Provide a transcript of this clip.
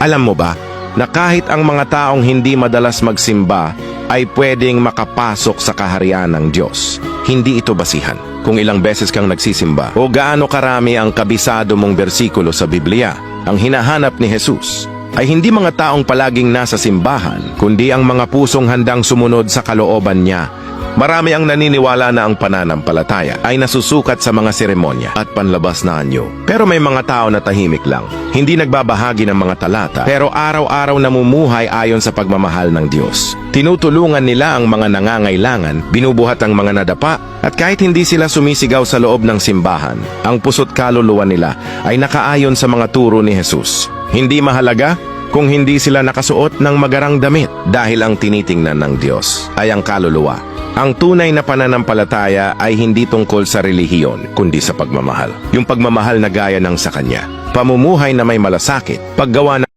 Alam mo ba na kahit ang mga taong hindi madalas magsimba ay pwedeng makapasok sa kaharian ng Diyos? Hindi ito basihan kung ilang beses kang nagsisimba o gaano karami ang kabisado mong bersikulo sa Biblia. Ang hinahanap ni Jesus ay hindi mga taong palaging nasa simbahan, kundi ang mga pusong handang sumunod sa kalooban niya. Marami ang naniniwala na ang pananampalataya ay nasusukat sa mga seremonya at panlabas na anyo. Pero may mga tao na tahimik lang, hindi nagbabahagi ng mga talata, pero araw-araw namumuhay ayon sa pagmamahal ng Diyos. Tinutulungan nila ang mga nangangailangan, binubuhat ang mga nadapa, at kahit hindi sila sumisigaw sa loob ng simbahan, ang puso't kaluluwa nila ay nakaayon sa mga turo ni Jesus. Hindi mahalaga kung hindi sila nakasuot ng magarang damit, dahil ang tinitingnan ng Diyos ay ang kaluluwa. Ang tunay na pananampalataya ay hindi tungkol sa relihiyon, kundi sa pagmamahal. Yung pagmamahal na gaya ng sa Kanya. Pamumuhay na may malasakit, paggawa ng